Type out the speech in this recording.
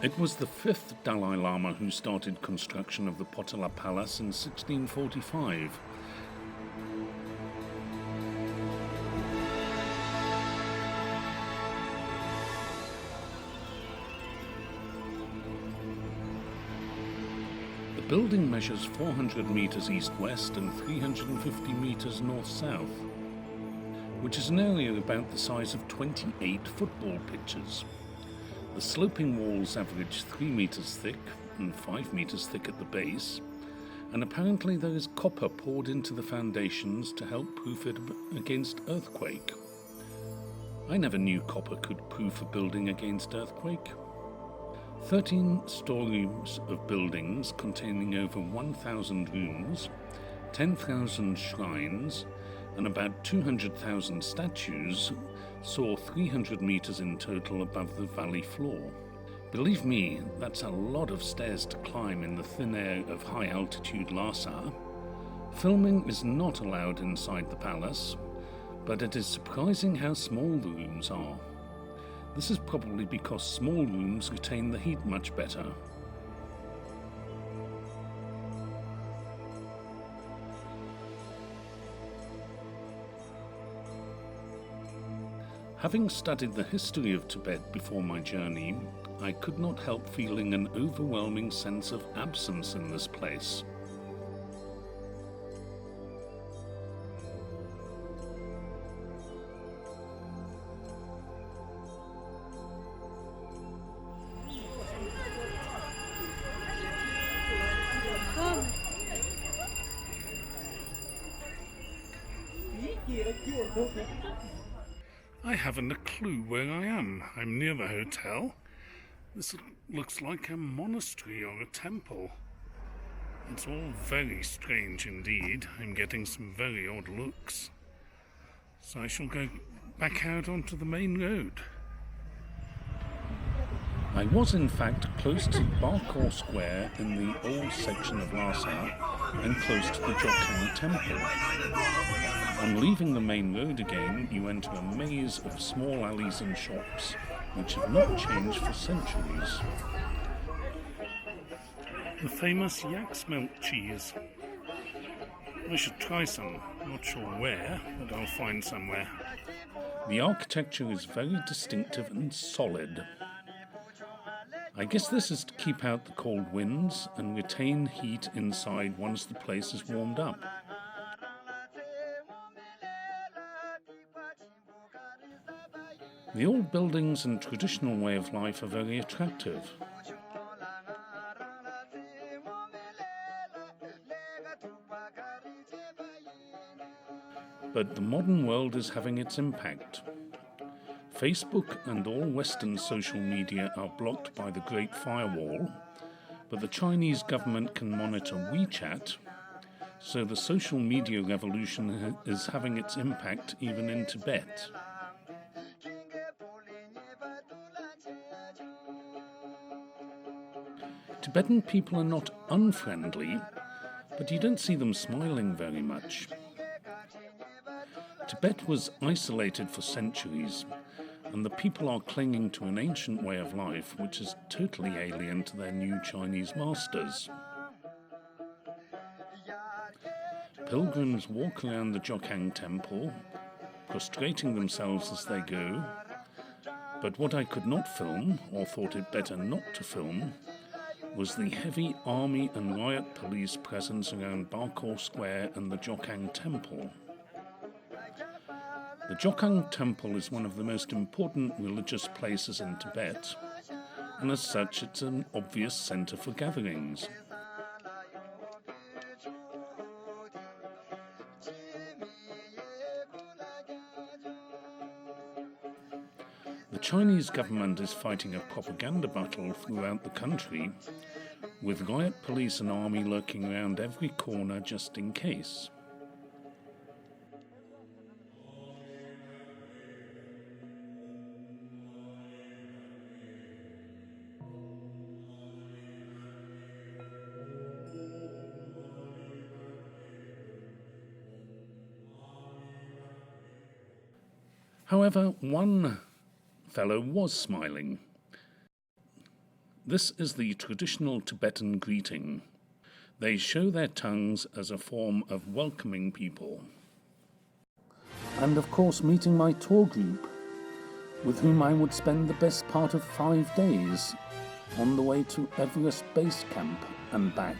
It was the fifth Dalai Lama who started construction of the Potala Palace in 1645. The building measures 400 meters east-west and 350 meters north-south, which is an area about the size of 28 football pitches. The sloping walls average 3 meters thick and 5 meters thick at the base, and apparently there is copper poured into the foundations to help proof it against earthquake. I never knew copper could proof a building against earthquake. 13 stories of buildings containing over 1,000 rooms, 10,000 shrines, and about 200,000 statues soar 300 meters in total above the valley floor. Believe me, that's a lot of stairs to climb in the thin air of high-altitude Lhasa. Filming is not allowed inside the palace, but it is surprising how small the rooms are. This is probably because small rooms retain the heat much better. Having studied the history of Tibet before my journey, I could not help feeling an overwhelming sense of absence in this place. I haven't a clue where I am. I'm near the hotel. This looks like a monastery or a temple. It's all very strange indeed. I'm getting some very odd looks. So I shall go back out onto the main road. I was in fact close to Barkor Square in the old section of Lhasa and close to the Jokang Temple. On leaving the main road again, you enter a maze of small alleys and shops, which have not changed for centuries. The famous yak's milk cheese. I should try some, not sure where, but I'll find somewhere. The architecture is very distinctive and solid. I guess this is to keep out the cold winds and retain heat inside once the place is warmed up. The old buildings and traditional way of life are very attractive. But the modern world is having its impact. Facebook and all Western social media are blocked by the Great Firewall, but the Chinese government can monitor WeChat, so the social media revolution is having its impact even in Tibet. Tibetan people are not unfriendly, but you don't see them smiling very much. Tibet was isolated for centuries, and the people are clinging to an ancient way of life which is totally alien to their new Chinese masters. Pilgrims walk around the Jokang Temple, prostrating themselves as they go, but what I could not film, or thought it better not to film, was the heavy army and riot police presence around Barkor Square and the Jokang Temple. The Jokang Temple is one of the most important religious places in Tibet, and as such it's an obvious centre for gatherings. The Chinese government is fighting a propaganda battle throughout the country, with riot police and army lurking around every corner just in case. However, one fellow was smiling. This is the traditional Tibetan greeting. They show their tongues as a form of welcoming people. And of course meeting my tour group, with whom I would spend the best part of 5 days on the way to Everest Base Camp and back.